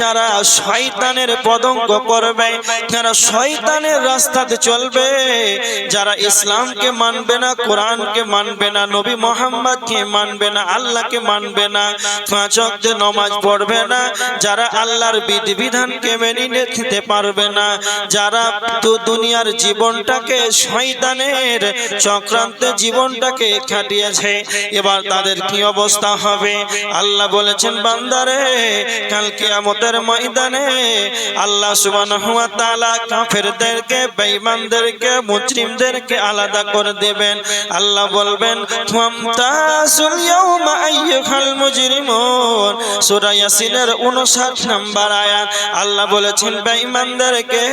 যারা শয়তানের পদঙ্গ করবে, যারা শয়তানের রাস্তাতে চলবে, যারা ইসলামকে মানবে না, কোরআনকে মানবে না, নবী মুহাম্মদকে মানবে না, আল্লাহকে মানবে না, পাঁচ ওয়াক্ত নামাজ পড়বে না, যারা আল্লাহর বিধিবিধানকে মেনে নিতে পারবে না, যারা তো দুনিয়ার জীবনটাকে শয়তানের চক্রান্তে জীবনটাকে কাটিয়েছে, এবার তাদের কি অবস্থা হবে? আল্লাহ বলেছেন, বান্দারে কাল কিয়ামতের ময়দানে আল্লাহ সুবহানাহু ওয়া তাআলা কাফেরদেরকে, বেঈমানদেরকে, মুজরিমদেরকে আলাদা করে দেবেন। আল্লাহ বলবেন, ফামতাসুল ইয়াউমা আইয়ুহাল মুজরিমুন। সূরা ইয়াসিনের 59 নম্বর আয়াত। আল্লাহ বলেছেন, বেঈমানদেরকে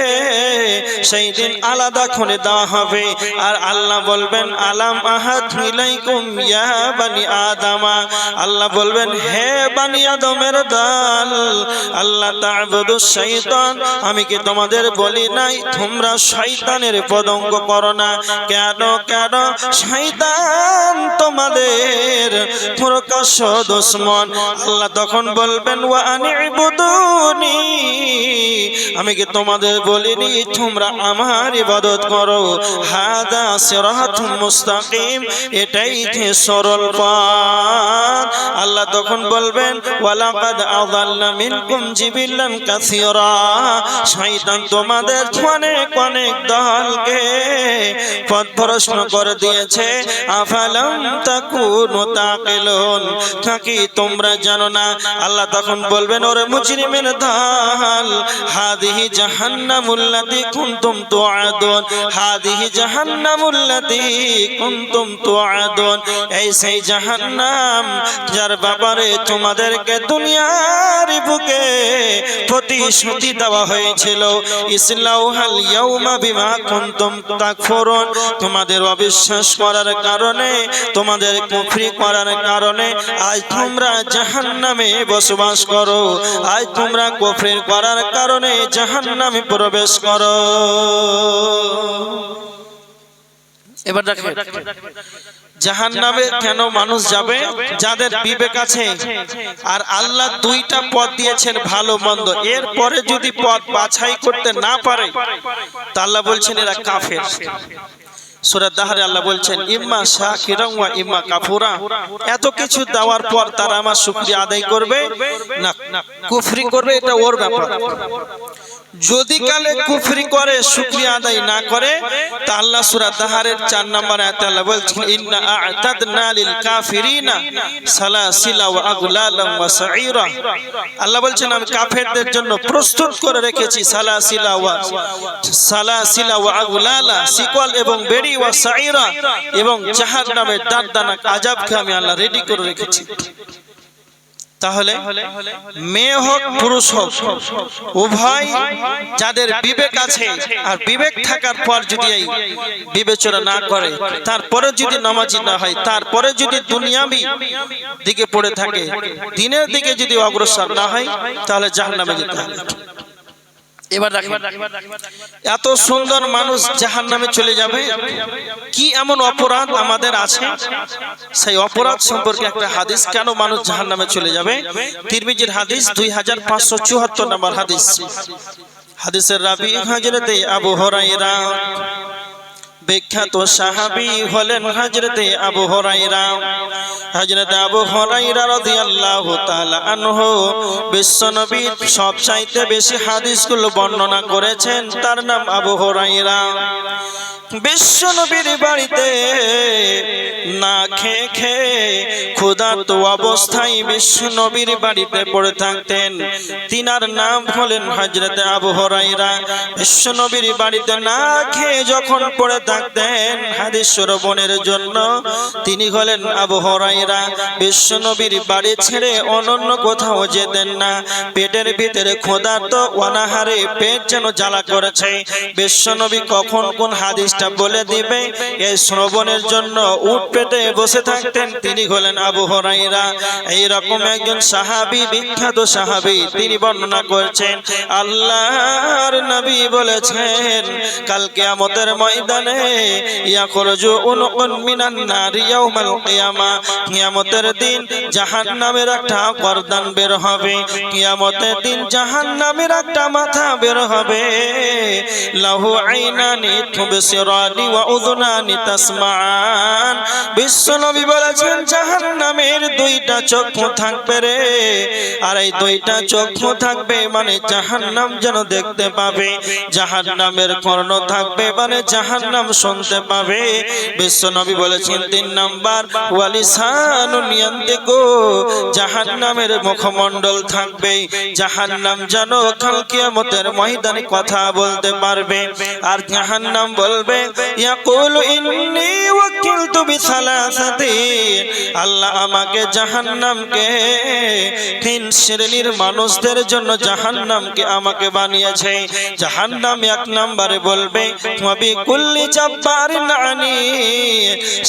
সেই দিন আলাদা করে দেওয়া হবে। আর আল্লাহ বলবেন, আলাম আহাদ ইলাইকুম ইয়া বানি আদামা। আল্লাহ বলবেন, হে বানি আদমের দল, আল্লাহ তা'বুদু শাইতান, আমি কি তোমাদের বলি নাই তোমরা শয়তানের পদঙ্গ করো না? কেন কেন? শয়তান তোমাদের প্রকাশ্য দুশমন। আল্লাহ তখন বলবেন, ওয়া আনি'বুদুনি, আমি কি তোমাদের বলিনি তোমরা আমার ইবাদত করো? হাদা সিরাতুম মুস্তাকিম, এটাই সরল পথ। আল্লাহ তখন বলবেন, ওয়ালাকাদ আযাল্লা মিনকুম জিবিল্লান কাসীরা, শয়তান তোমাদের অনেক অনেক দলকে পথভ্রষ্ট করে দিয়েছে। আফালাম তাকুনু তাকিলুন, কি তোমরা জানো না? আল্লাহ তখন বলবেন, ওরে মুজরিমের দল, হাদিহি জাহান্নামুল্লাতী কুনতুম তুআদুন, হাদিহি জাহান্নামুল্লাতী কুনতুম তুআদুন, এই সেই জাহান্নাম যার ব্যাপারে তোমাদেরকে দুনিয়ার বুকে প্রতিশ্রুতি দেওয়া হয়েছিল। ইসলাউহাল ইয়াউমা বিমা কুনতুম তাকফুরুন, তোমাদের অবিশ্বাস করার কারণে, তোমাদের কুফরি করার কারণে আজ তোমরা জাহান্নামে বসবাস করো, আজ তোমরা কুফরি করার কারণে জাহান্নামে প্রবেশ করো। এবার দেখেন, জাহান্নামে কেন মানুষ যাবে? যাদের বিবেক আছে। আর আল্লাহ দুইটা পথ দিয়েছেন, ভালো মন্দ। এরপরে যদি পথ বাছাই করতে না পারে, তা আল্লাহ বলছেন এরা কাফের। সূরা দাহরে আল্লাহ বলছেন, ইম্মা শাকিরান ওয়া ইম্মা কাফুরা। এত কিছু দেওয়ার পর তারা আমার শুকরিয়া আদায় করবে না কুফরি করবে, এটা ওর ব্যাপার। যদি কালে কুফরি করে, শুকরিয়া আদায় না করে, তা আল্লাহ সূরা দাহরের 4 নম্বর আয়াতে আল্লাহ বলছেন, ইন্না আ'তাদনা লিল কাফিরিনা সালাসিলা ওয়া আগলালা ওয়া সাঈরা। আল্লাহ বলছেন, আমি কাফেরদের জন্য প্রস্তুত করে রেখেছি সালাসিলা ওয়া আগলালা, শিকল এবং বেড়ি, ওয়া সাঈরা, এবং জাহান্নামের দাঁড়দানা আযাবকে আমি আল্লাহ রেডি করে রেখেছি। তাহলে মেয়ে হোক পুরুষ হোক, উভয় যাদের বিবেক আছে, আর বিবেক থাকার পর যদি এই বিবেচনা না করে, তারপরে যদি নামাজি না হয়, তারপরে যদি দুনিয়াবি দিকে পড়ে থাকে, দিনের দিকে যদি অগ্রসর না হয়, তাহলে জাহান্নামে যেতে হবে। এবার দেখেন, এত সুন্দর মানুষ জাহান্নামে চলে যাবে, কি এমন অপরাধ আমাদের আছে? সেই অপরাধ সম্পর্কে একটা হাদিস, কেন মানুষ জাহান্নামে চলে যাবে। তিরমিজির হাদিস 2574 নম্বর হাদিস। হাদিসের রাবি হযরতে আবু হুরায়রা, বিখ্যাত সাহাবী হলেন হযরতে আবু হুরায়রা। হযরতে আবু হুরায়রা রাদিয়াল্লাহু তাআলা আনহু বিশ্বনবীর সবচাইতে বেশি হাদিসগুলো বর্ণনা করেছেন। তার নাম আবু হুরায়রা। বিশ্বনবীর বাড়িতে না খেয়ে খেয়ে ক্ষুধার্ত অবস্থায় বিশ্বনবীর বাড়িতে পড়ে থাকতেন। তিনার নাম হলেন হযরতে আবু হুরায়রা। বিশ্বনবীর বাড়িতে না খেয়ে যখন পড়ে থাকতেন হাদিস শ্রবণের জন্য, তিনি হলেন আবু হুরায়রা। বিশ্বনবীর বাড়ি ছেড়ে অনন্য কোথাও যেতেন না। পেটের ভিতরে ক্ষুধার্ত, অনাহারে পেট যেন জ্বালা করেছে। বিশ্বনবী কখন কোন হাদিস বলে দিবে, এই শ্রবণের জন্য উঠবে পেটে বসে থাকতেন, তিনি হলেন আবু হুরায়রা। এই রকম একজন সাহাবী, বিখ্যাত সাহাবী, তিনি বর্ণনা করছেন আল্লাহর নবী বলেছেন কাল কিয়ামতের ময়দানে ইয়াখরুজু উনকুন মিনান নার ইয়াউমাল কিয়ামা, কিয়ামতের দিন জাহান্নামের একটা গর্দান বের হবে, কিয়ামতের দিন জাহান্নামের একটা মাথা বের হবে। লাহু আইনানি তুবসিরানি ওয়া উযুনানি তাসমাআন। বিশ্বনবী বলেছেন জাহান্নামের দুইটা চক্ষু থাকবে রে, আর এই দুইটা চক্ষু থাকবে মানে জাহান্নাম যেন দেখতে পাবে, জাহান্নামের কর্ণ থাকবে মানে জাহান্নাম শুনতে পাবে। বিশ্বনবী বলেছেন 3 নাম্বার ওয়ালিসানুন ইয়ান্তিকু, জাহান্নামের মুখমণ্ডল থাকবে, জাহান্নাম যেন কাল কিয়ামতের ময়দানে কথা বলতে পারবে। আর জাহান্নাম বলবে ইয়াকুলু ইন্নী ওয়াকিলতু বিসালাসাতি, আল্লাহ আমাকে জাহান্নামকে 3 শ্রেণীর মানুষদের জন্য জাহান্নামকে আমাকে বানিয়েছে। জাহান্নাম 1 নম্বরে বলবে ওয়াবি কুল্লি জাব্বারিন আনি,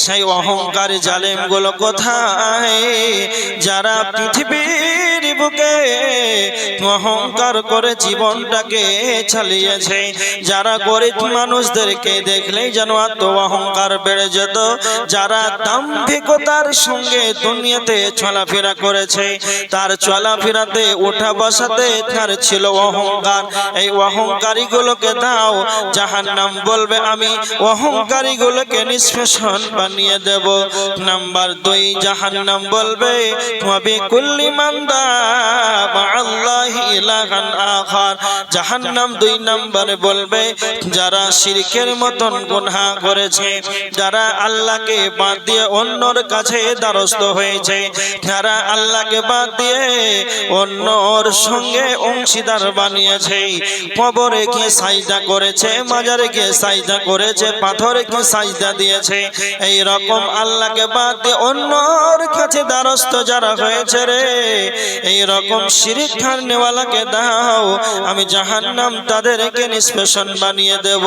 সেই অহংকারী জালেম গুলো কোথায় যারা পৃথিবীর বুকে অহংকার করে জীবনটাকে চালিয়েছে, যারা গরিব মানুষদেরকে দেখলেই যেন এত অহংকার বেড়ে যেত, যারা দাম্ভিকতার সঙ্গে দুনিয়াতে চলাফেরা করেছে, তার চলাফেরাতে ওঠা বসাতে তার ছিল অহংকার, এই অহংকারী গুলোকে দাও। জাহান্নাম বলবে আমি অহংকারী গুলোকে নিষ্পেষণ বানিয়ে দেব। নাম্বার 2 জাহান্নাম বলবে ওয়াবি কুল্লি মান দা মাআল্লাহি ইলাহান আখার, জাহান্নাম 2 নম্বরে বলবে যারা শিরকের মতন গুনাহ করেছে, যারা আল্লাহকে বাদ দিয়ে অন্যর কাছে দ্বারস্থ হয়েছে, যারা আল্লাহকে বাদ দিয়ে অন্যর সঙ্গে অংশীদার বানিয়েছে, কবরে গিয়ে সাজদা করেছে, মাজারে গিয়ে সাজদা করেছে, পাথরে গিয়ে সাজদা দিয়েছে, এই রকম আল্লাহকে বাদ দিয়ে অন্যর কাছে দ্বারস্থ যারা হয়েছে রে, এই রকম শিরক খানেওয়ালাকে দাও, আমি জাহান্নাম তাদেরকে নিষ্পেষণ বানিয়ে দেব।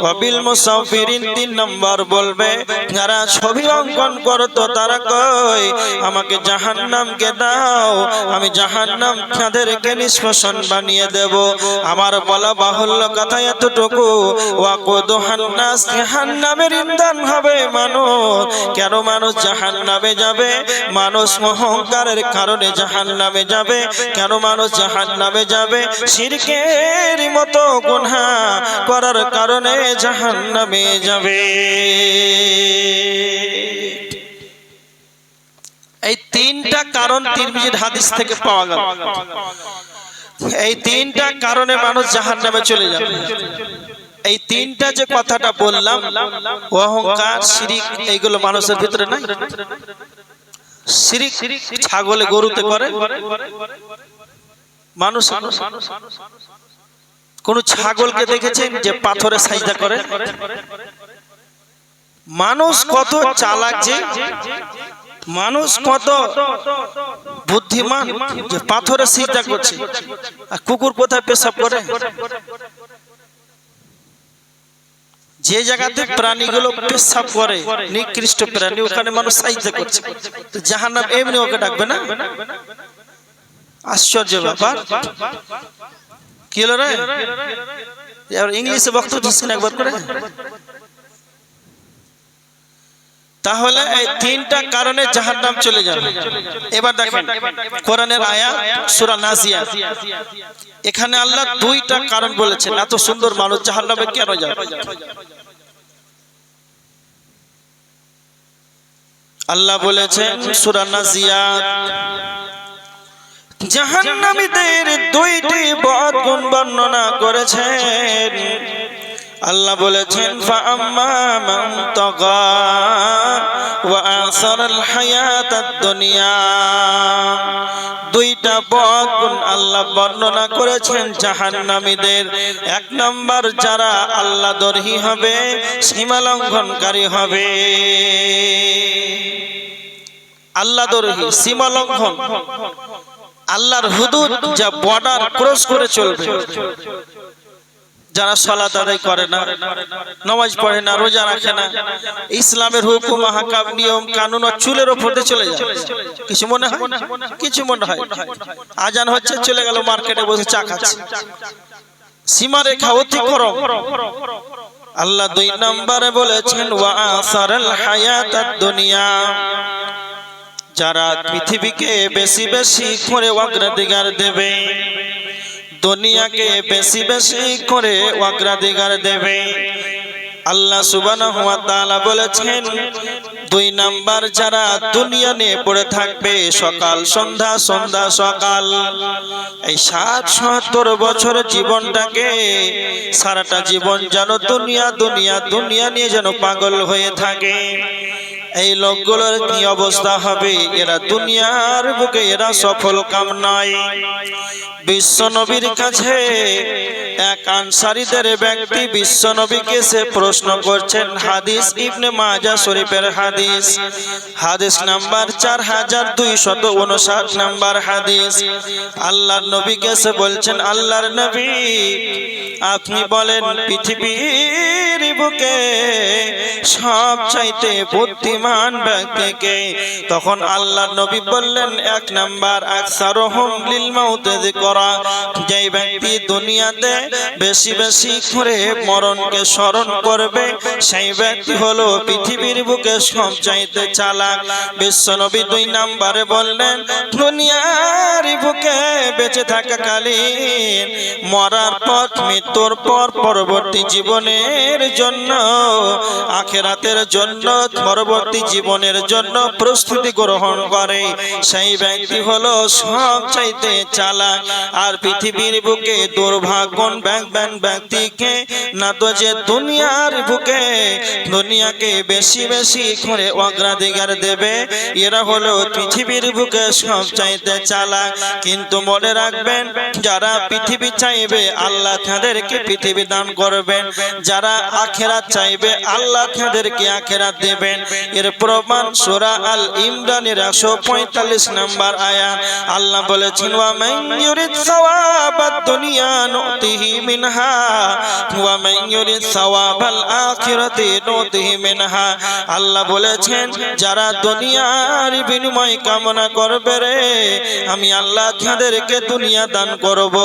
ওয়াবিল মুসাফিরিন 3 নম্বর বলবে যারা ছবি অঙ্কন করতো তারা কই আমাকে জাহান্নামকে দাও, আমি জাহান্নাম তাদেরকে নিষ্পেষণ বানিয়ে দেব। আমার বলা বাহুল্য কথা এতটুকু, ওয়াকুদুহান নাস, জাহান্নামের ইন্ধন হবে মানুষ। কেন মানুষ জাহান্নামে যাবে? মানুষ অহংকারের কারণে জাহান্নামে যাবে। কেন মানুষ জাহান্নামে যাবে? শিরকের মতো গুনাহ করার কারণে জাহান্নামে যাবে। এই 3টা কারণ তিরমিজির হাদিস থেকে পাওয়া গেল। এই 3টা কারণে মানুষ জাহান্নামে চলে যাবে। এই 3টা যে কথাটা বললাম, অহংকার, শিরক, এইগুলো মানুষের ভিতরে নাই। শিরক ছাগলে গরুতে করে মানুষ। কোন ছাগলকে দেখেছেন যে পাথরে সাজদা করে? মানুষ কত চালাক, যে মানুষ কত বুদ্ধিমান যে পাথরে সিজদা করছে। আর কুকুর কোথায় পেশাব করে? যে জায়গাতে প্রাণীগুলো পেশাব করে, নিকৃষ্ট প্রাণী, ওখানে মানুষ সাজদা করছে। তো জাহান্নাম এমনি ওকে ডাকবে না? আশ্চর্য ব্যাপার। কি হলো রে? ইংলিশে বক্তব্য দিচ্ছেন একবার করে। তাহলে এই 3টা কারণে জাহান্নাম চলে যাবে। এবার দেখেন কোরআনের আয়াত সূরা নাজিয়াত, এখানে আল্লাহ 2টা কারণ বলেছেন। এত সুন্দর মানুষ জাহান্নামে কেন যাবে? আল্লাহ বলেছেন সূরা নাজিয়াত, জাহান্নামীদের 2টি বদ গুণ বর্ণনা করেছেন। আল্লাহ বলেছেন ফাআম্মা মান তাগা ওয়া আসারাল হায়াতাদ দুনিয়া, 2টা বদ গুণ আল্লাহ বর্ণনা করেছেন জাহান্নামীদের। 1 নম্বর যারা আল্লাহ দ্রোহী হবে, সীমা লঙ্ঘনকারী হবে। আল্লাহ দ্রোহী, সীমা লঙ্ঘন, আল্লাহর হুদুদ যা বর্ডার ক্রস করে চলবে, যারা সালাত আদায় করে না, নামাজ পড়ে না, রোজা রাখে না, ইসলামের হুকুম হাকাম নিয়ম কানুন চুলের উপরে চলে যায়। কিছু মনে হয়? কিছু মনে হয়? আজান হচ্ছে, চলে গেল মার্কেটে বসে চা খাচ্ছে। সীমা রেখা অতিক্রম। আল্লাহ 2 নম্বরে বলেছেন ওয়া আসারাল হায়াতাদ দুনিয়া, যারা পৃথিবীকে বেশি বেশি করে অগ্রাধিকার দেবে, দুনিয়াকে বেশি বেশি করে অগ্রাধিকার দেবে। আল্লাহ সুবহানাহু ওয়া তাআলা বলেছেন 2 নাম্বার যারা দুনিয়া নিয়ে পড়ে থাকবে সকাল সন্ধ্যা সন্ধ্যা সকাল, এই 60-70 বছর জীবনটাকে সারাটা জীবন যেন দুনিয়া দুনিয়া দুনিয়া নিয়ে যেন পাগল হয়ে থাকে। এই লোকগুলোর কি অবস্থা হবে? এরা দুনিয়ার বুকে এরা সফল কাম নয়। বিশ্ব নবীর কাছে এক আনসারীদের ব্যক্তি বিশ্ব নবীকে সে প্রশ্ন করছেন। হাদিস ইবনে মাজাহ শরীফের হাদিস, হাদিস নাম্বার 4259 নাম্বার হাদিস। আল্লাহর নবীকে সে বলছেন, আল্লাহর নবী আপনি বলেন পৃথিবীর বুকে সবচাইতে বুদ্ধিমান ব্যক্তিকে? তখন আল্লাহর নবী বললেন 1 নাম্বার আকসারুহুম লিল মাউত যিকরা, যে ব্যক্তি দুনিয়াতে বেশি বেশি করে মরণকে স্মরণ করবে সেই ব্যক্তি হলো পৃথিবীর বুকে সবচাইতে চালাক। বিশ্বনবী 2 নম্বরে বললেন দুনিয়ার বুকে বেঁচে থাকাকালীন মরার পর মৃত্যুর পর পরবর্তী জীবনের জন্য আখিরাতের জন্য পরবর্তী জীবনের জন্য প্রস্তুতি গ্রহণ করে সেই ব্যক্তি হলো সবচাইতে চালাক। আর পৃথিবীর বুকে দুর্ভাগ্যবান ব্যক্তিকে না তো যে দুনিয়ার বুকে দুনিয়াকে বেশি বেশি করে অগ্রাধিকার দেবে, এরা হলো পৃথিবীর বুকে সবচাইতে চালাক। কিন্তু মনে রাখবেন যারা পৃথিবী চাইবে আল্লাহ তাদেরকে পৃথিবী দান করবেন, যারা আখিরাত চাইবে আল্লাহ তাদেরকে আখিরাত দেবেন। এর প্রমাণ সূরা আল ইমরানের 145 নম্বর আয়াত। আল্লাহ বলেছেন ওয়া মান ইউরিদ সাওয়াবাদ দুনিয়া নুতিহি মিনহা ওয়া মান ইউরিদ সাওয়াবাল আখিরাতি নুতিহি মিনহা। আল্লাহ বলেছেন যারা দুনিয়ার বিনিময় কামনা করবে রে আমি আল্লাহ তাদেরকে দুনিয়া দান করব,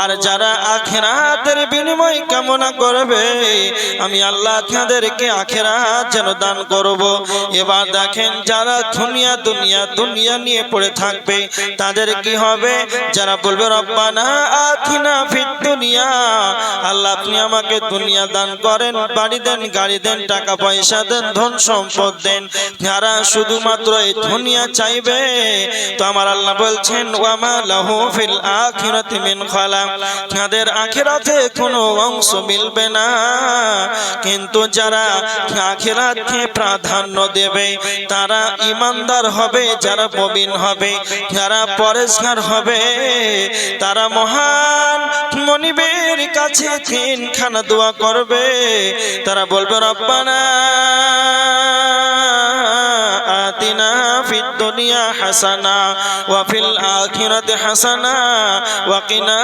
আর যারা আখিরাতের বিনিময় কামনা করবে আমি আল্লাহ তাদেরকে আখিরাত যেন দান করব। এবার দেখেন যারা দুনিয়া দুনিয়া দুনিয়া নিয়ে পড়ে থাকবে তাদের কি হবে? যারা বলবে রব্বানা আতিনা ফিদ দুনিয়া, আল্লাহ আপনি আমাকে দুনিয়া দান করেন, বাড়ি দেন, গাড়ি দেন, টাকা পয়সা দেন, ধন সম্পদ দেন। যারা শুধুমাত্র এই দুনিয়া চাইবে তো আমার আল্লাহ বলছেন ওয়া মা লাহু ফিল আখিরাতি মিন খালাক, তাদের আখিরাতে কোনো অংশ মিলবে না। কিন্তু যারা আখিরাতকে প্রাধান্য দেবে তারা ঈমানদার হবে, যারা মুমিন হবে, যারা পরেশগার হবে, তারা মহান মনিবের কাছে 3 খানা দোয়া করবে। তারা বলবে রব্বানা আতিনা ফিদ দুনিয়া হাসানা ওয়া ফিল আখিরাতি হাসানা ওয়া কিনা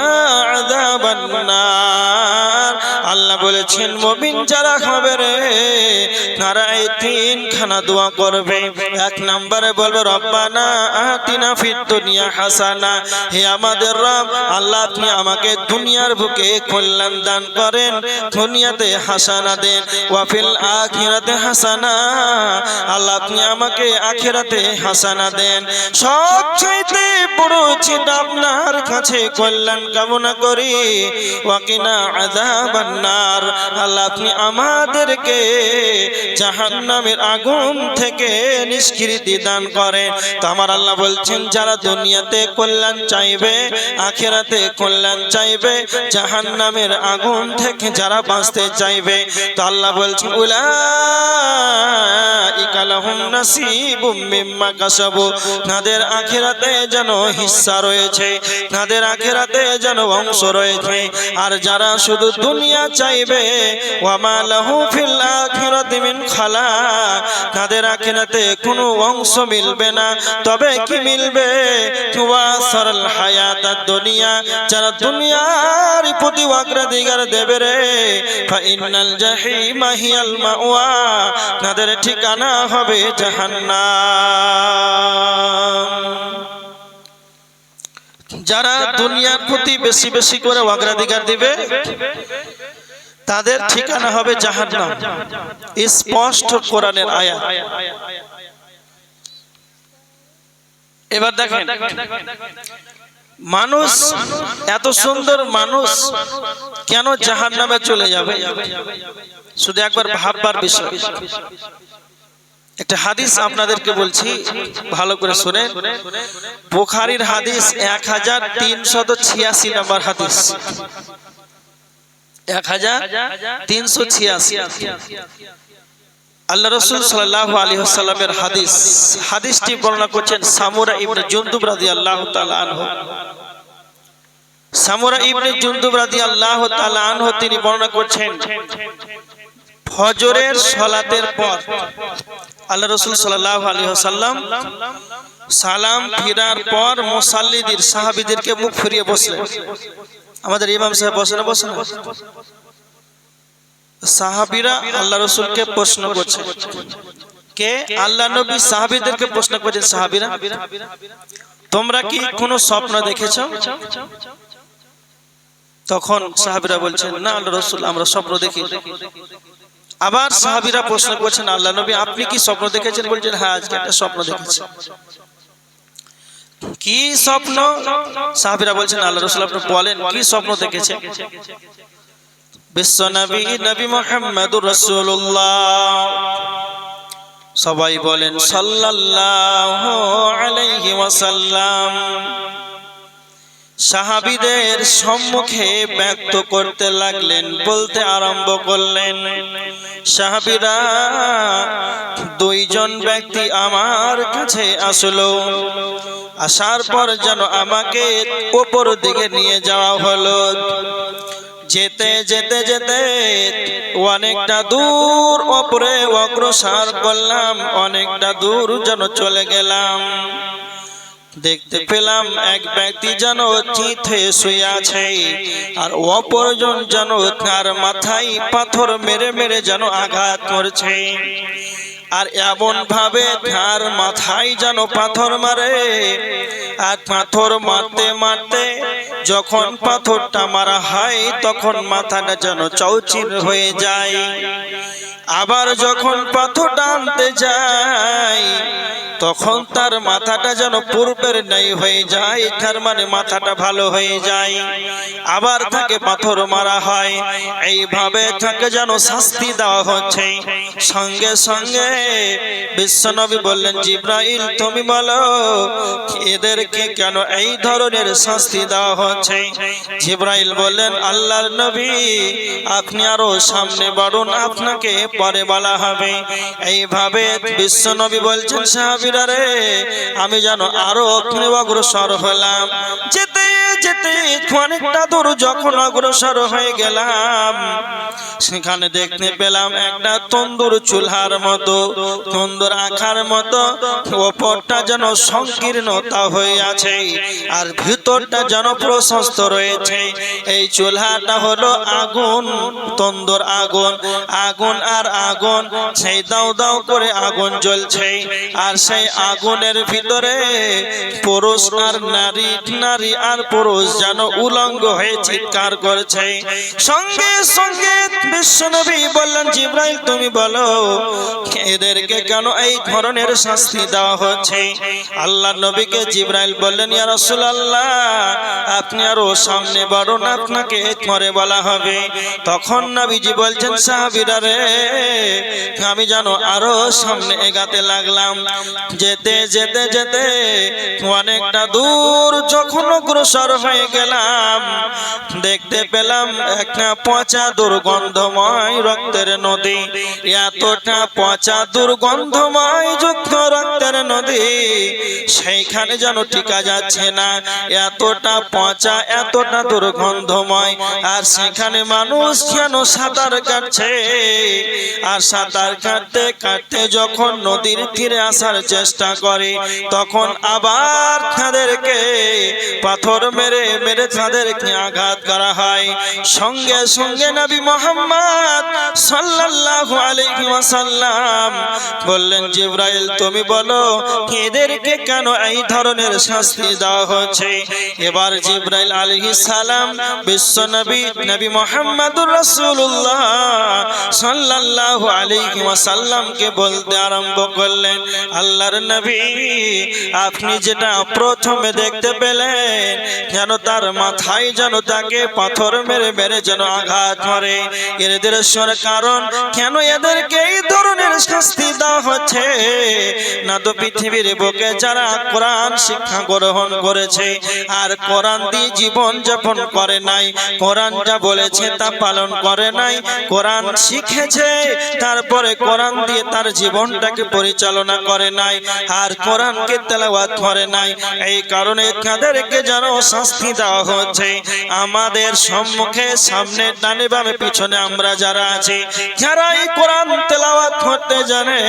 আযাবান নার। আল্লাহ বলেছেন মুমিন যারা হবে রে তারা এই 3 খানা দোয়া করবে। 1 নম্বরে বলবে রব্বানা আতিনা ফিদ দুনিয়া হাসানা, হে আমাদের রব আল্লাহ আপনি আমাকে দুনিয়ার বুকে কল্যাণ দান করেন, দুনিয়াতে হাসানা দেন। ওয়া ফিল আখিরাতি হাসানা, আল্লাহ আপনি আমাকে আখিরাতে হাসানা দেন। সবচাইতে বড় চিন্তা আপনার কাছে কল্যাণ কামনা করি। ওয়া কিনা আযাবান নার, আল্লাহ আপনি আমাদেরকে জাহান্নামের আগুন থেকে নিষ্কৃতি দান করেন। তো আমার আল্লাহ বলছেন যারা দুনিয়াতে কল্যাণ চাইবে আখিরাতে কল্যাণ চাইবে জাহান্নামের আগুন থেকে যারা বাঁচতে চাইবে তো আল্লাহ বলছেন উলাইকা লাহুম নাসিবুম মিম্মা কাসাবু, তাদের আখিরাতে যেন হিস্সা রয়েছে, তাদের আখিরাতে যেন অংশ রয়েছে। আর যারা শুধু দুনিয়া চাইবে ওয়ামা লাহু ফিল আখিরাতি মিন খালাক, তাদের আখিরাতে কোনো অংশ মিলবে না। তবে কি মিলবে? ওয়াসারাল হায়াতাদ দুনিয়া, যারা দুনিয়ার প্রতি অগ্রাধিকার দেবে রে, ফাইনাল জাহিমা হিয়াল মাওয়া, তাদের ঠিকানা হবে জাহান্নাম। যারা দুনিয়ার প্রতি বেশি বেশি করে অগ্রাধিকার দিবে তাদের ঠিকানা হবে জাহান্নাম। স্পষ্ট কোরআনের আয়াত। এবার দেখেন, মানুষ এত সুন্দর মানুষ কেন জাহান্নামে চলে যাবে? শুধু একবার ভাববার বিষয়। একটা হাদিস আপনাদেরকে বলছি, ভালো করে শুনেন। বুখারীর হাদিস 1386 নম্বর হাদিস, 1386। আল্লাহ রাসূল সাল্লাল্লাহু আলাইহি ওয়াসাল্লামের হাদিস। হাদিসটি বর্ণনা করছেন সামুরা ইবনে জুনদুব রাদিয়াল্লাহু তাআলা আনহু। সামুরা ইবনে জুনদুব রাদিয়াল্লাহু তাআলা আনহু তিনি বর্ণনা করছেন, ফজরের সালাতের পর আল্লাহ রাসূল সাল্লাল্লাহু আলাইহি ওয়াসাল্লাম সালাম ফিরার পর মুসাল্লিদের সাহাবীদেরকে মুখ ফিরিয়ে বসলেন। আমাদের ইমাম সাহেব বসেন। সাহাবীরা আল্লাহ রাসূলকে প্রশ্ন করছে, কে? আল্লাহ নবী সাহাবীদেরকে প্রশ্ন করছেন, সাহাবীরা তোমরা কি কোনো স্বপ্ন দেখেছো? তখন সাহাবীরা বলছেন, না আল্লাহ রাসূল, আমরা স্বপ্ন দেখি। আবার সাহাবীরা প্রশ্ন করছেন, আল্লাহ নবী আপনি কি স্বপ্ন দেখেছেন? বলছেন, হ্যাঁ আজকে একটা স্বপ্ন দেখেছি। কি স্বপ্ন? সাহাবীরা বলছেন, আল্লাহ রাসূল আপনি বলেন কি স্বপ্ন দেখেছেন? বিশ্বনবী নবী মুহাম্মদুর রাসূলুল্লাহ, সবাই বলেন সাল্লাল্লাহু আলাইহি ওয়াসাল্লাম। সাহাবীদের সম্মুখে ব্যক্ত করতে লাগলেন, বলতে আরম্ভ করলেন, সাহাবীরা দুইজন ব্যক্তি আমার কাছে আসলো, আসার পর যেন আমাকে উপর দিকে নিয়ে যাওয়া হলো। যেতে যেতে যেতে অনেকটা দূর উপরে অগ্রসর করলাম, অনেকটা দূর যেন চলে গেলাম। দেখতে পেলাম এক ব্যক্তি যেন চিতে শুয়ে আছে, আর অপরজন যেন তার মাথায় পাথর মেরে মেরে যেন আঘাত করছে। আর এমন ভাবে তার মাথায় যেন পাথর মারে, আর পাথর মারতে মারতে যখন পাথরটা মারা হয় তখন মাথাটা যেন চৌচির হয়ে যায়। আবার যখন পাথরটা আনতে যায় তখন তার মাথাটা যেন পূর্বের ন্যায় হয়ে যায়, তার মানে মাথাটা ভালো হয়ে যায়। আবার তাকে পাথর মারা হয়, এইভাবে তাকে যেন শাস্তি দেওয়া হচ্ছে। সঙ্গে সঙ্গে বিশ্বনবী বললেন, জিবরাইল তুমি বলো এদেরকে কেন এই ধরনের শাস্তি দেওয়া হচ্ছে? জিবরাইল বললেন, আল্লাহর নবী আপনি আরো সামনে বাড়ুন, আপনাকে পরে বলা হবে। এইভাবে বিশ্বনবী বলছেন, সাহাবীরা রে আমি যেন আরো অগ্রসর হলাম। যেতে যেতে অনেকটা দূর যখন অগ্রসর হয়ে গেলাম, সেখানে দেখতে পেলাম একটা তন্দুর চুলহার মতো, তন্দুর আখার মতো, ওপরটা যেন সংকীর্ণতা হয়ে আছে আর ভিতরটা যেন প্রশস্ত রয়েছে। এই চুলহাটা হলো আগুন, তন্দুর আগুন, আগুন আর আগুন, সেই দাও দাও করে আগুন জ্বলছে। আর সেই আগুনের ভিতরে পুরুষ আর নারী, নারী আর পুরুষ যেন উলঙ্গ হয়ে চিৎকার করছে। সঙ্গে সঙ্গে বিশ্বনবী বললেন, জিবরাইল তুমি বলো এদেরকে কেন এই ধরনের শাস্তি দেওয়া হচ্ছে? আল্লাহ নবীকে জিবরাইল বললেন, ইয়া রাসূলুল্লাহ আপনি আরো সামনে বাড়ুন, আপনাকে পরে বলা হবে। তখন নবীজি বলছেন, সাহাবীরা রে আমি যেন আরো সামনে এগাতে লাগলাম। যেতে যেতে যেতে অনেকটা দূর যখন অগ্রসর হয়ে গেলাম, দেখতে পেলাম একটা পচা দুর্গন্ধময় রক্তের নদী। এতটা পচা দুর্গন্ধময় যুক্ত রক্তের নদী, সেইখানে যেন টিকা যাচ্ছে না, এতটা পচা, এতটা দুর্গন্ধময়। আর সেখানে মানুষ যেন সাঁতার কাটছে, আর সাঁতার কাটতে কাটতে যখন নদীর তীরে আসার চেষ্টা করে, তখন আবার তাদেরকে পাথর মেরে মেরে তাদেরকে আঘাত করা হয়। সঙ্গে সঙ্গে নবী মুহাম্মদ সাল্লাল্লাহু আলাইহি ওয়াসাল্লাম বললেন, জিবরাইল তুমি বলো এদেরকে কেন এই ধরনের শাস্তি দেওয়া হচ্ছে? এবার জিবরাইল আলাইহিস সালাম বিশ্ব নবী নবী মুহাম্মদুর রাসূলুল্লাহ সাল্লাল্লাহু আলাইহি ওয়াসাল্লামকে বলতে আরম্ভ করলেন, আল্লাহর নবী আপনি যেটা প্রথমে দেখতে পেলেন, যেন তার মাথায় যেন তাকে পাথর মেরে মেরে যেন আঘাত করে, এদের কারণ কেন এদেরকে এই ধরনের শাস্তি দেওয়া হচ্ছে? না তো পৃথিবীর বুকে যারা কোরআন শিক্ষা গ্রহণ করেছে আর কোরআন দিয়ে জীবন যাপন করে নাই, কোরআন যা বলেছে তা পালন করে নাই, কোরআন শিখেছে তারপরে কোরআন দিয়ে তার জীবনটাকে পরিচালনা করে নাই, আর কোরআনকে তেলাওয়াত করে নাই, এই কারণে তাদেরকে যেন শাস্তি দেওয়া হচ্ছে। আমাদের সম্মুখে, সামনে, ডানে বামে, পিছনে আমরা যারা আছি, যারা এই কোরআন তেলাওয়াত করতে জানে,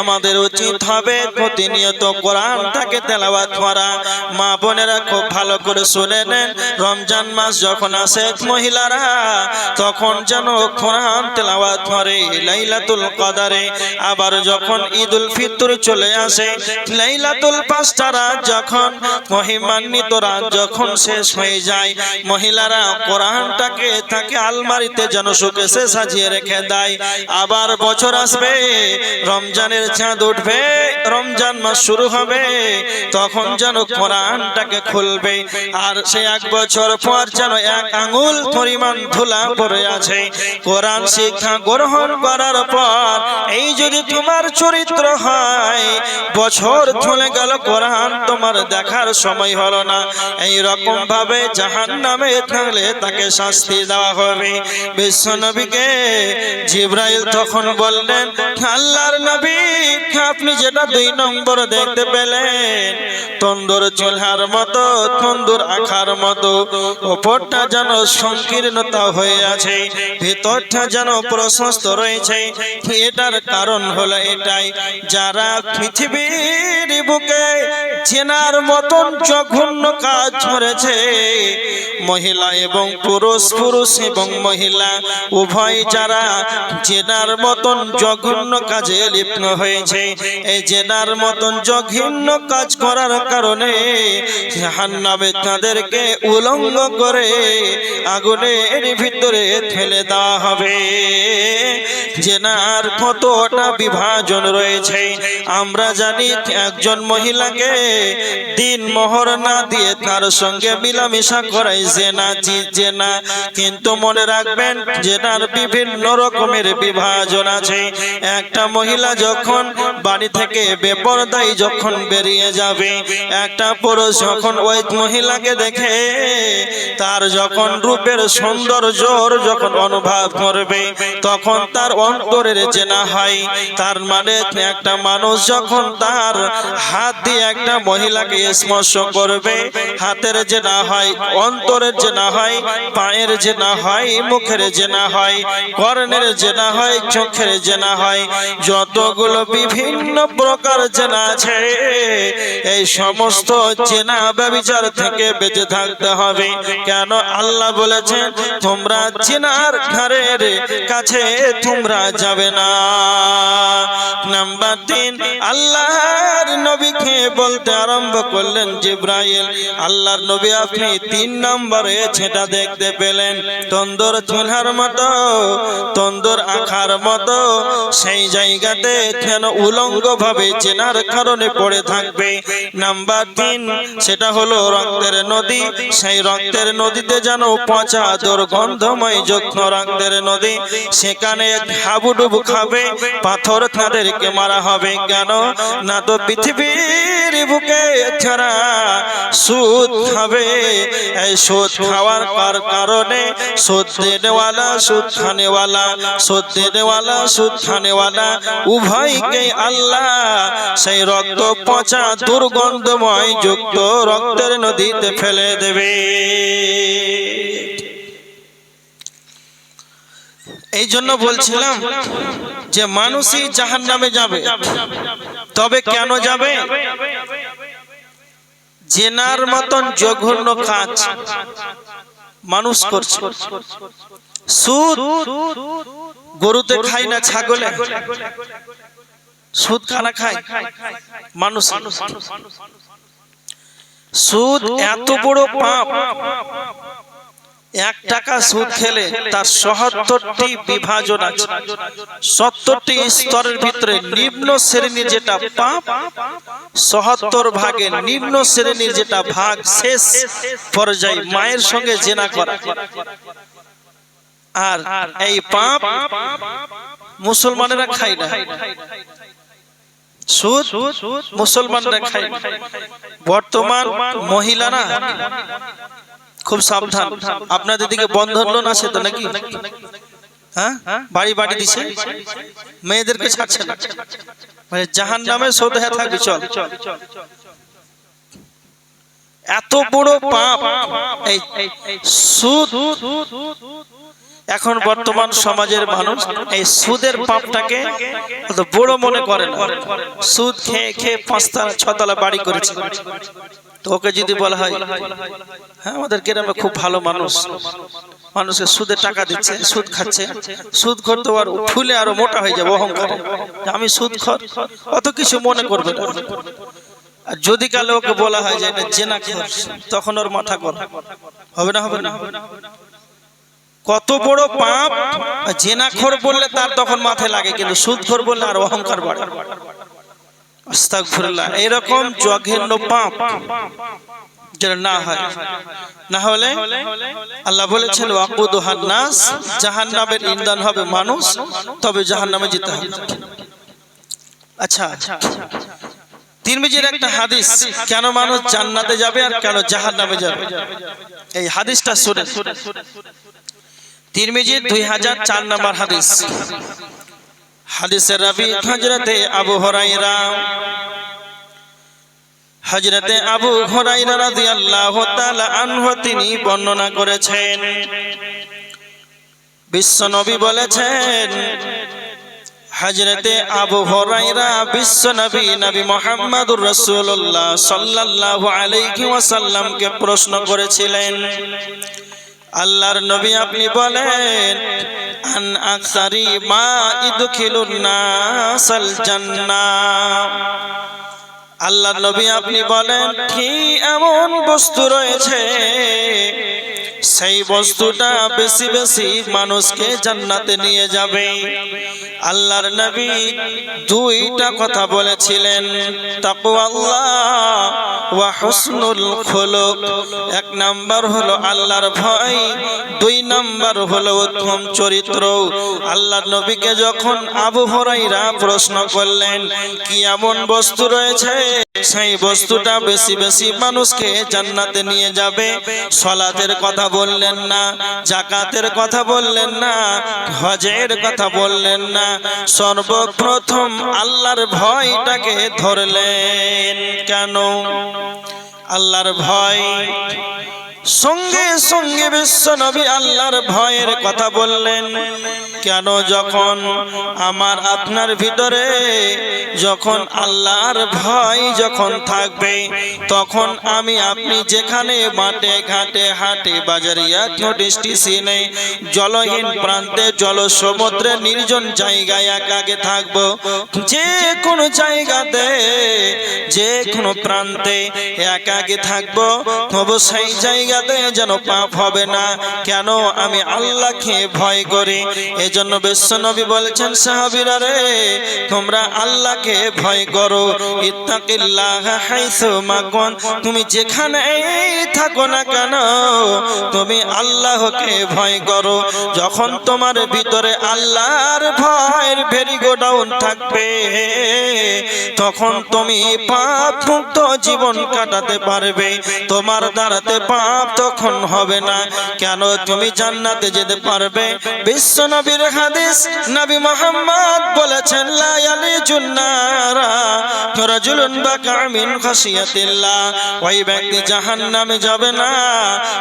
আমাদের উচিত হবে প্রতিনিয়ত কোরআনটাকে তেলাওয়াত করা। মা বোনেরা খুব ভালো করে শুনে নেন, রমজান মাস যখন আসে মহিলারা তখন যেন কোরআন তেলাওয়াত করে লাইলাতুল কদরে। আবার যখন ঈদুল ফিতর চলে আসে, লাইলাতুল 5টা রাত যখন মহিমান্বিত রাত যখন শেষ হয়ে যায়, মহিলারা কোরআনটাকে তাকে আলমারিতে যেন শোকেসে সাজিয়ে রেখে দেয়। আবার বছর আসবে, রমজানের চাঁদ উঠবে, রমজান মাস শুরু হবে, তখন যেন কোরআনটাকে খুলবে, আর সে 1 বছর পর যেন 1 আঙ্গুল পরিমাণ ধুলা পড়ে আছে। কোরআন শিক্ষা গ্রহণ করার পর এই যদি তোমার চরিত্র হয়, বছর চলে গেল কোরআন তোমার দেখার সময় হলো না, এই রকম ভাবে জাহান্নামে থাকলে তাকে শাস্তি দেওয়া হবে। বিশ্ব নবীকে জিবরাইল তখন বললেন, আল্লাহর নবী আপনি যেটা 2 নম্বর দেখতে পেলেন, তন্দুর চুলহার মতো, তন্দুর আখার মতো, উপরটা যেন সংকীর্ণতা হয়ে আছে, ভিতরটা যেন প্রশস্ত রয়েছে। এটার কারণ হলো এটাই, যারা পৃথিবীর বুকে জেনার মতন জঘন্য কাজ করেছে, মহিলা এবং পুরুষ, পুরুষ এবং মহিলা উভয় যারা জেনার মতন জঘন্য কাজে লিপ্ত হয়েছে, এই জেনার মতন জঘন্য কাজ করার কারণে জাহান্নামে তাদেরকে উলঙ্গ করে আগুনের ভিতরে ফেলে দেওয়া হবে। জেনার কতটা বিভাজন রয়েছে আমরা জানি। একজন মহিলাকে দিন মোহর না দিয়ে তার সঙ্গে মিলামিশা করাই জেনা, জেনা। কিন্তু মনে রাখবেন, জেনার বিভিন্ন রকমের বিভাজন আছে। একটা মহিলা যখন বাড়ি থেকে বেপরদাই যখন বেরিয়ে যাবে, একটা পুরুষ যখন ওই মহিলাকে দেখে তার যখন রূপের সৌন্দর্য যখন অনুভব করবে, তখন তার অন্তরের জেনা হয়। তার মানে একটা মানুষ যখন তার হাত দিয়ে একটা মহিলাকে স্পর্শ করবে, হাতের জেনা হয়, অন্তরের জেনা হয়, পায়ের জেনা হয়, মুখের জেনা হয়, কর্ণের জেনা হয়, চোখের জেনা হয়, যতগুলো বিভিন্ন প্রকার জেনা আছে, এই সমস্ত জেনা ব্যভিচার থেকে বেঁচে থাকতে হবে। কেন আল্লাহ বলেছেন, তোমরা জেনার ঘরের কাছে তোমরা যাবে না। নাম্বার 3, আল্লাহর নবীকে বলতে আরম্ভ করলেন জিবরাইল, আল্লাহর নবী আপনি 3 নম্বরে সেটা দেখতে পেলেন, তন্দুর চুলহার মতো, তন্দুর আখার মতো, সেই জায়গাতে যেন উলঙ্গ ভাবে জেনার কারণে পড়ে থাকবে। নাম্বার 3, সেটা হলো রক্তের নদী। সেই রক্তের নদীতে যেন পচা দুর্গন্ধময় যুক্ত রক্তের নদী, সেখানে হাবুডুবু খাবে, পাথর তাদেরকে মারা হবে। কেন কেন না তো পৃথিবীর বুকে ছাড়া সুদ খাবে। এই সুদ খাওয়ার কারণে সুদ দেনেওয়ালা সুদ খানেওয়ালা, সুদ দেনেওয়ালা সুদ খানেওয়ালা উভয়কে আল্লাহ সেই রক্ত পচা দুর্গন্ধময় যুক্ত রক্তের নদীতে ফেলে দেবে। এই জন্য বলছিলাম যে মানুষই জাহান্নামে যাবে। তবে কেন যাবে? জেনার মতন জঘন্য কাজ মানুষ করছে। সুদ গরুতে খায় না, ছাগলে সুদ খানা খায় মানুষ। সুদ এত বড় পাপ, 1 টাকা সুদ খেলে তার ৭৭টি বিভাজন আছে। ৭০টি স্তরের ভিতরে নিম্ন শ্রেণীর যেটা পাপ, ৭৭ ভাগে নিম্ন শ্রেণীর যেটা ভাগ, শেষ পর্যায়ে মায়ের সঙ্গে জেনা করা। আর এই পাপ মুসলমানেরা খায় না। সুদ মুসলমানরা খায় না। বর্তমান মহিলারা খুব সাবধান। আপনাদের দিকে বন্ধন লোন আছে তো নাকি? হ্যাঁ, বাড়ি বাড়ি দিছে, মেয়েদেরকে ছাড়ছে না। মানে জাহান্নামে সুদ হয়ে থাকবি চল। এত বড় পাপ এই সুদ। এখন বর্তমান সমাজের মানুষ এই সুদের পাপটাকে বড় মনে করে না। সুদ খেয়ে খেয়ে 5তলা 6তলা বাড়ি করেছে। তো ওকে যদি বলা হয় হ্যাঁ আমাদের গ্রামে খুব ভালো মানুষ, মানুষকে সুদে টাকা দিচ্ছে, সুদ খাচ্ছে, সুদ করতে আর ফুলে আরো মোটা হয়ে যাবে অহংকারে, আমি সুদ খর, অত কিছু মনে করবে না। আর যদি কালে ওকে বলা হয় যে এটা জেনাখোর, তখন ওর মাথা গরম হবে না? হবে না? কত বড় পাপ! জেনাখোর বললে তার তখন মাথায় লাগে, কিন্তু সুদখোর বললে আর অহংকার বাড়ে। আস্তাগফিরুল্লাহ। এরকম জঘন্য পাপ যেটা না হয়, না হলে আল্লাহ বলেছেন ওয়াকুদুহান নাস, জাহান্নামের ইন্ধন হবে মানুষ, তবে জাহান্নামে যেতে হবে। আচ্ছা, তিরমিজির একটা হাদিস, কেন মানুষ জান্নাতে যাবে আর কেন জাহান্নামে যাবে, এই হাদিসটা শুনেন। তিরমিজির 2004 নম্বর হাদিস। হাদিসের রাবী হযরতে আবু হুরায়রা। হযরতে আবু হুরায়রা রাদিয়াল্লাহু তাআলা আনহু তিনি বর্ণনা করেছেন, বিশ্বনবী বলেছেন, হযরতে আবু হুরায়রা বিশ্বনবী নবী মুহাম্মদুর রাসূলুল্লাহ সাল্লাল্লাহু আলাইহি ওয়াসাল্লামকে প্রশ্ন করেছিলেন, আল্লাহর নবী আপনি বলেন, আন আকসারি মা ইদখিলুন নাসাল জান্নাহ। আল্লাহর নবী আপনি বলেন কি এমন বস্তু রয়েছে সেই বস্তুটা বেশি বেশি মানুষকে জান্নাতে নিয়ে যাবে। আল্লাহর নবী 2টা কথা বলেছিলেন, তাকওয়াল্লাহ ওয়া হুসনুল খুলুক। 1 নাম্বার হলো আল্লাহর ভয়, 2 নাম্বার হলো উত্তম চরিত্র। আল্লাহর নবীকে যখন আবু হুরায়রা প্রশ্ন করলেন কি এমন বস্তু রয়েছে সেই বস্তুটা বেশি বেশি মানুষকে জান্নাতে নিয়ে যাবে, সালাতের কথা বললেন না, যাকাতের কথা বললেন না, হজের কথা বললেন না, সর্বপ্রথম আল্লাহর ভয়টাকে ধরলেন। কেন? আল্লাহর ভয়। সঙ্গে সঙ্গে বিশ্বনবী আল্লাহর ভয়ের কথা বললেন। কেন? যখন আমার আপনার ভিতরে যখন আল্লাহর ভয় যখন থাকবে, তখন আমি আপনি যেখানে মাঠে ঘাটে হাটে বাজারিয়া স্টেশনে জলহীন প্রান্তে জল সমুদ্রে নির্জন জায়গায় একাকে থাকবো, যে কোনো জায়গাতে যে কোনো প্রান্তে একাকে থাকবো, অবশ্যই জায়গা ইয়াতে যেন পাপ হবে না, কেন আমি আল্লাহকে ভয় করি। এজন্য বিশ্বনবী বলেছেন, সাহাবীরা রে, তোমরা আল্লাহকে ভয় করো। ইত্তাকিল্লাহ হাইসু মা কুন্ত, তুমি যেখানেই থাকো না কেন তুমি আল্লাহকে ভয় করো। যখন তোমার ভিতরে আল্লাহর ভয়ের ভেরিগো ডাউন থাকবে, তখন তুমি পাপ মুক্ত জীবন কাটাতে পারবে। তোমার দ্বারাতে পাপ তখন হবে না, কেন তুমি জান্নাতে যেতে পারবে। বিশ্ব নবীর হাদিস, নবী মুহাম্মদ বলেছেন, লা ইয়ালিজুন নারা রাজুলুন বাকা মিন খাশিয়াতিল্লাহ, ওই ব্যক্তি জাহান্নামে যাবে না,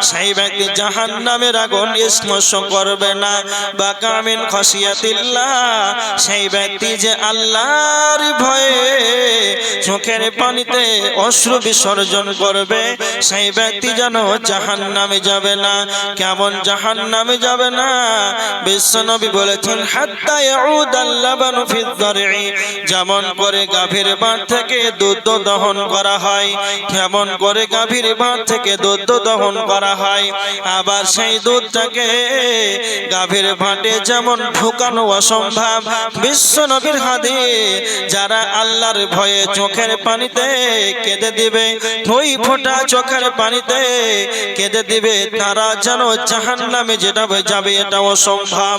সেই ব্যক্তি জাহান্নামের আগুন স্পর্শ করবে না। বাকা মিন খাশিয়াতিল্লাহ, সেই ব্যক্তি যে আল্লাহর ভয়ে চোখের পানিতে অশ্রু বিসর্জন করবে, সেই ব্যক্তি যেন জাহান্নামে যাবে না। কেমন জাহান্নামে যাবে না? বিশ্বনবী বলেছেন, হাত্তা ইয়াউদাল লাবানু ফিদ দারই, যেমন করে গাভীর বাট থেকে দুধ দহন করা হয়, কেমন করে গাভীর বাট থেকে দুধ দহন করা হয়, আবার সেই দুধটাকে গাভীর বাটে যেমন ঢুকানো অসম্ভব। বিশ্বনবীর হাদিস, যারা আল্লাহর ভয়ে চোখের পানিতে কেঁদে দিবে, দুই ফোঁটা চোখের পানিতে কেঁদে দিবে, তারা যেন জাহান্নামে যেটা যাবে এটা অসম্ভব।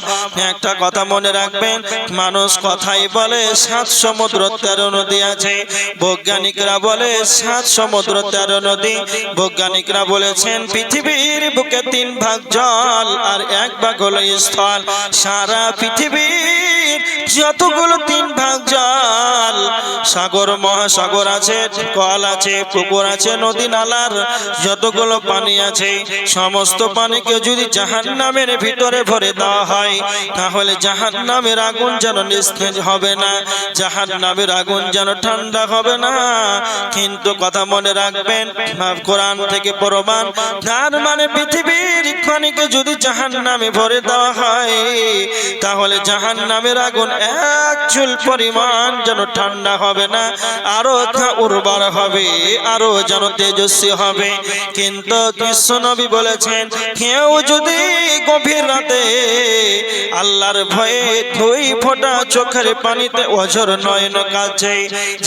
একটা কথা মনে রাখবেন, মানুষ কথাই বলে 7 সমুদ্র 13 নদী আছে, বৈজ্ঞানিকরা বলে 7 সমুদ্র 13 নদী। বৈজ্ঞানিকরা বলেছেন পৃথিবীর বুকে 3 ভাগ জল আর 1 ভাগ হলো স্থল। সারা পৃথিবীর যতগুলো 3 ভাগ জল, সাগর মহাসাগর আছে, কল আছে, পুকুর আছে, নদী নালার যতগুলো পানি আছে, সমস্ত পানিকে যদি জাহান্নামের ভিতরে ভরে দেওয়া হয়, তাহলে জাহান্নামের আগুন যেন নিস্তেজ হবে না, জাহান্নামের আগুন যেন ঠান্ডা হবে না। কিন্তু কথা মনে রাখবেন, কোরআন থেকে প্রমাণ, তার মানে পৃথিবীর পানিকে যদি জাহান্নামে ভরে দেওয়া হয়, তাহলে জাহান্নামের আগুন 1 চুল পরিমাণ যেন ঠান্ডা হবে না, আরো উর্বর হবে, আরো যেন তেজস্বী হবে। কিন্তু বিশ্বনবী বলেছেন, কেউ যদি গভীর রাতে আল্লাহর ভয়ে 2 ফোঁটা চোখের পানিতে অঝর নয়ন কাঁদছে,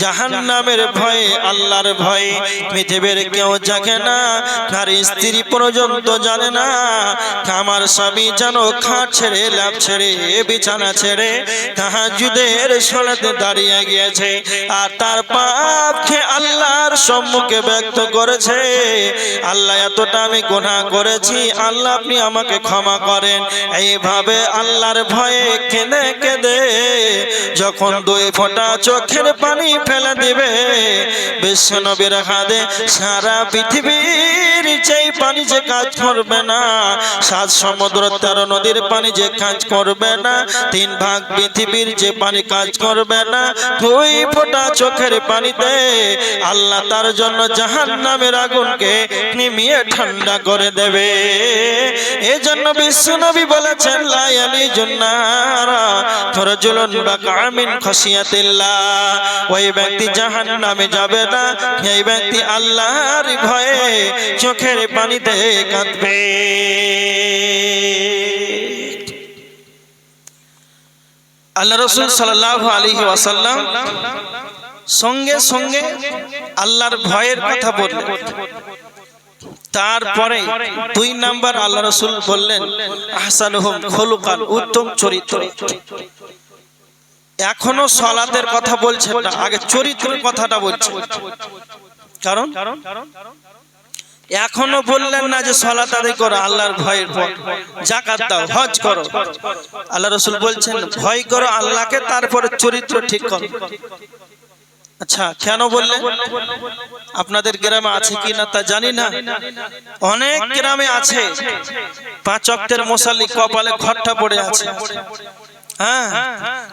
জাহান্নামের ভয়ে, আল্লাহর ভয়ে, পৃথিবীর কেউ জাগে না, তার স্ত্রী পর্যন্ত জানে না আমার স্বামী যেন খাট ছেড়ে, ল্যাপ ছেড়ে, বিছানা ছেড়ে তাহাজ্জুদের সালাতে দাঁড়িয়ে গিয়েছে, আর তার পাপকে আল্লাহর সম্মুখে ব্যক্ত করেছে, আল্লাহ এতটা আমি গুনাহ করেছি, আল্লাহ আপনি আমাকে ক্ষমা করেন। এইভাবে আল্লাহর ভয়ে কেঁদে কেঁদে যখন 2 ফোঁটা চোখের পানি ফেলে দিবে, বিশ্বনবীর হাদিস, সারা পৃথিবীর যেই পানি যে কাজ করবে না, 7 সমুদ্র 13 নদীর পানি যে কাজ করবে না, 3 ভাগ পৃথিবীর যে পানি কাজ করবে না, 2 ফোঁটা চোখের পানিতে আল্লাহ তার জন্য জাহান্নামের আগুনকে নিমিয়ে ঠান্ডা করে দেবে। এজন্য বিশ্বনবী বলেছেন, লা ইয়ালিজুন নারা রাজুলুন বাকা মিন খাশিয়াতিল্লাহ, ওই ব্যক্তি জাহান্নামে যাবে না, এই ব্যক্তি আল্লাহর ভয়ে চোখের পানিতে কাঁদবে। আল্লাহ রাসূল সাল্লাল্লাহু আলাইহি ওয়াসাল্লাম সঙ্গে সঙ্গে আল্লাহর ভয়ের কথা বললেন। তারপরে 2 নাম্বার আল্লাহ রাসূল বললেন, আহসানুহুম খুলুকান, উত্তম চরিত্র। এখনো সালাতের কথা বলছেন না, আগে চরিত্রের কথাটা বলছেন। কারণ এখনো বললেন না যে সালাত আদায় করো আল্লাহর ভয়ের পর, যাকাত দাও, হজ করো। আল্লাহ রাসূল বলছেন ভয় করো আল্লাহকে, তারপরে চরিত্র ঠিক করো। আচ্ছা, কেন বললেন? আপনাদের গ্রামে আছে কি না তা জানি না, অনেক গ্রামে আছে 5 ওয়াক্তের মুসাল্লি, কপালে ঘট্টা পড়ে আছে, হ্যাঁ,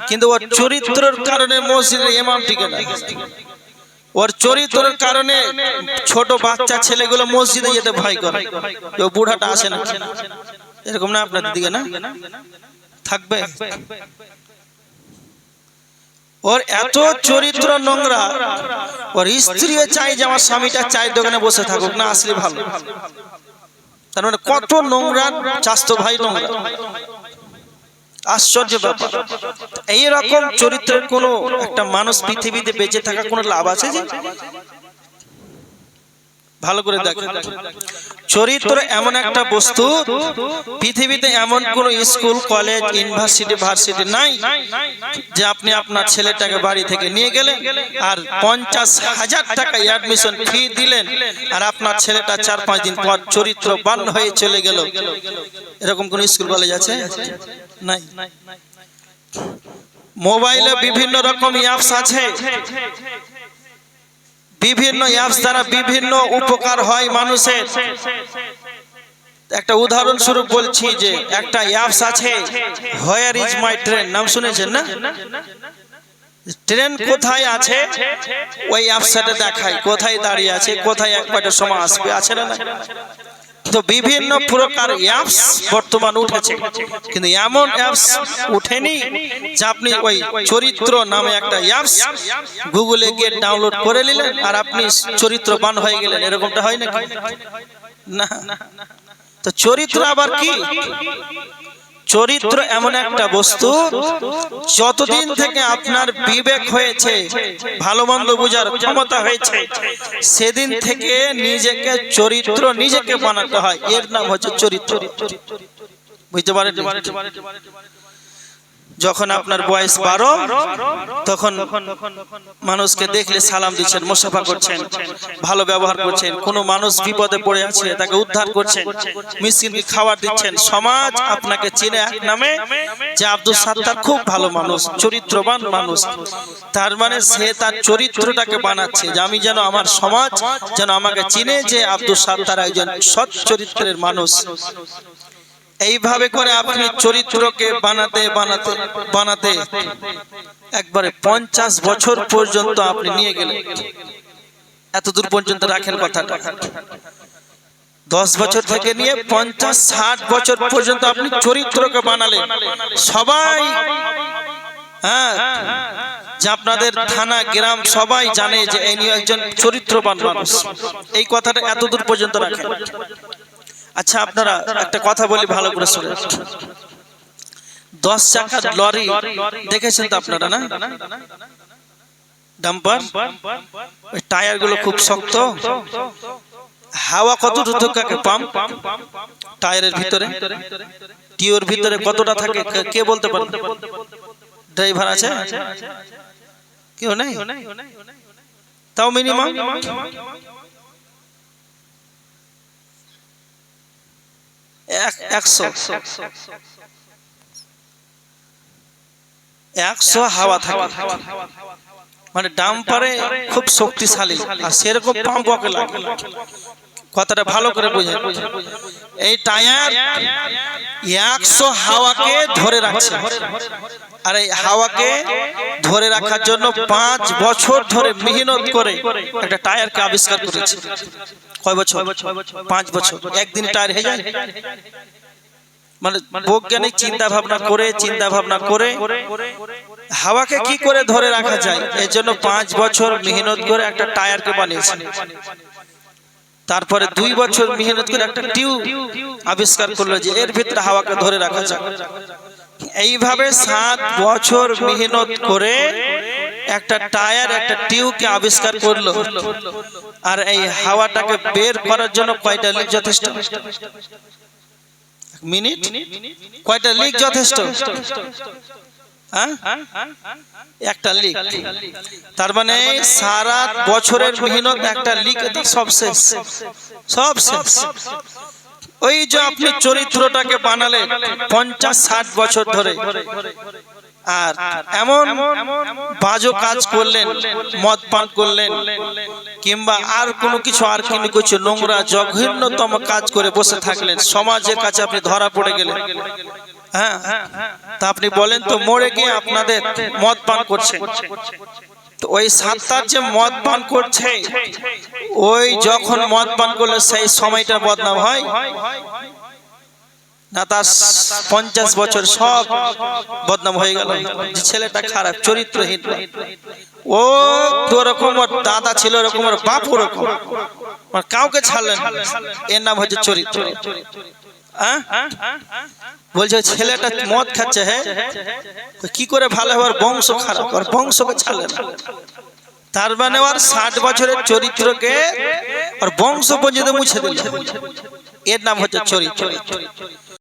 কিন্তু ওর চরিত্রের কারণে মসজিদের ইমাম টিকে না, ওর চরিত্রের কারণে ছোট বাচ্চা ছেলেগুলো মসজিদে যেতে ভয় করে, কেউ বুড়াটা আসে না। এরকম না আপনাদের দিকে? না থাকবে। ওর এত চরিত্র নোংরা, ওর স্ত্রীও চাই যে আমার স্বামীটা চায়ের দোকানে বসে থাকুক, না আসলে ভালো। তার মানে কত নোংরা চাস্তো ভাই, নোংরা। আশ্চর্য ব্যাপার। এইরকম চরিত্রের কোন একটা মানুষ পৃথিবীতে বেঁচে থাকা কোনো লাভ আছে? যে ভালো করে দেখেন, চরিত্র এমন একটা বস্তু, পৃথিবীতে এমন কোন স্কুল, কলেজ, ইউনিভার্সিটি, ভার্সিটি নাই যে আপনি আপনার ছেলেটাকে বাড়ি থেকে নিয়ে গেলেন আর 50,000 টাকা অ্যাডমিশন ফি দিলেন, আর আপনার ছেলেটা 4-5 দিন পর চরিত্রবান হয়ে চলে গেল। এরকম কোন স্কুল কলেজ আছে? নাই। মোবাইলে বিভিন্ন রকম অ্যাপস আছে, বিভিন্ন অ্যাপস দ্বারা বিভিন্ন উপকার হয় মানুষের। একটা উদাহরণ স্বরূপ বলছি যে একটা অ্যাপস আছে, হোয়ার ইজ মাই ট্রেন, নাম শুনেছেন না? ট্রেন কোথায় আছে ওই অ্যাপসটা দেখায়, কোথায় দাঁড়িয়ে আছে, কোথায় এক কয়টার সময় আসবে, আছে না? তো বিভিন্ন প্রকার অ্যাপস বর্তমান উঠেছে, কিন্তু এমন অ্যাপস উঠেনি যে আপনি ওই চরিত্র নামে একটা অ্যাপস গুগলে গিয়ে ডাউনলোড করে নিলেন আর আপনি চরিত্রবান হয়ে গেলেন। এরকমটা হয় নাকি? না। তো চরিত্র আবার কি? চরিত্র এমন একটা বস্তু, যতদিন থেকে আপনার বিবেক হয়েছে, ভালো মন্দ বোঝার ক্ষমতা হয়েছে, সেদিন থেকে নিজেকে চরিত্র নিজেকে বানাতে হয়। এর নাম হচ্ছে চরিত্র। বুঝতে পারেন? যখন আপনার বয়স 12, তখন মানুষকে দেখলে সালাম দিচ্ছেন, মুসাফা করছেন, ভালো ব্যবহার করছেন, কোনো মানুষ বিপদে পড়ে আছে তাকে উদ্ধার করছেন, মিসকিনকে খাবার দিচ্ছেন। সমাজ আপনাকে চিনে এক নামে যে আব্দুল সাত্তার খুব ভালো মানুষ, চরিত্রবান মানুষ। তার মানে সে তার চরিত্রটাকে বানাচ্ছে যে আমি যেন, আমার সমাজ যেন আমাকে চিনে যে আব্দুল সাত্তার একজন সৎ চরিত্রের মানুষ। এইভাবে করে আপনি চরিত্রকে বানাতে বানাতে বানাতে একবারে 50 বছর পর্যন্ত আপনি নিয়ে গেলেন। এত দূর পর্যন্ত রাখেন কথাটা। 10 বছর থেকে নিয়ে 50-60 বছর পর্যন্ত আপনি চরিত্রকে বানালেন। সবাই যে আপনাদের থানা, গ্রাম সবাই জানে যে ইনি একজন চরিত্রবান মানুষ। এই কথাটা এত দূর পর্যন্ত রাখেন। আচ্ছা, আপনারা একটা কথা বলি, ভালো করে শুনুন। 10 চাকার লরি দেখেছেন তো আপনারা, না? ডাম্পার, ওই টায়ার গুলো খুব শক্ত। হাওয়া কত দ্রুত কাকে? পাম্প টায়ারের ভিতরে, টিউর ভিতরে কতটা থাকে কে বলতে পারে? ড্রাইভার আছে? কেউ নেই? তাও মিনিমাম 100 হাওয়া থাকে। মানে ডাম্পারে খুব শক্তিশালী, আর সেরকম পাম্প ওকে লাগে। কথাটা ভালো করে বুঝেন। এই টায়ার 100 হাওয়াকে ধরে রাখছে, আর এই হাওয়াকে ধরে রাখার জন্য 5 বছর ধরে মেহনত করে একটা টায়ারকে আবিষ্কার করেছে। কয় বছর? 5 বছর। একদিন টায়ার হয়ে যায়? মানে বৈজ্ঞানিক চিন্তা ভাবনা করে হাওয়াকে কি করে ধরে রাখা যায়, এর জন্য 5 বছর মেহনত করে একটা টায়ারকে বানিয়েছে। তারপরে 2 বছর মেহনত করে একটা টিউব আবিষ্কার করলো যে এর ভিতরে হাওয়াকে ধরে রাখা যায়। এইভাবে 7 বছর মেহনত করে একটা টায়ার, একটা টিউবকে আবিষ্কার করলো। আর এই হাওয়াটাকে বের করার জন্য কয়টা লিক যথেষ্ট? মিনিট? কয়টা লিক যথেষ্ট? একটা লিক। তার মানে সারা বছরের মেহনত একটা লিক, সব শেষ, সব শেষ। ওই যে আপনি চরিত্রটাকে বানালেন 50-60 বছর ধরে, আর এমন বাজে কাজ করলেন, মদ পান করলেন, কিংবা আর কোনো কিছু নোংরা জঘন্যতম কাজ করে বসে থাকলেন, সমাজের কাছে আপনি ধরা পড়ে গেলেন। তা আপনি বলেন তো, মরে গিয়ে আপনাদের মদ পান করছে, তো ওই সাত্তার যে মদ পান করছে, ওই যখন মদ পান করলে সেই সময়টা বদনাম হয় না তার 50 বছর সব বদনাম হয়ে গেল যে ছেলেটা খারাপ চরিত্রহীন ও তো রকম ওর দাদা ছিল এরকম ওর বাপ ওরকম আর কাউকে ছাড়লেন এর নাম হচ্ছে চরিত্র বলছে ছেলেটা মদ খাচ্ছে হ্যাঁ কি করে ভালো হবে ওর বংশ খারাপ ওর বংশকে ছাড়লেন তার মানে ওর 60 বছরের চরিত্রকে ওর বংশ পর্যন্ত মুছে দিল এর নাম হচ্ছে চরিত্র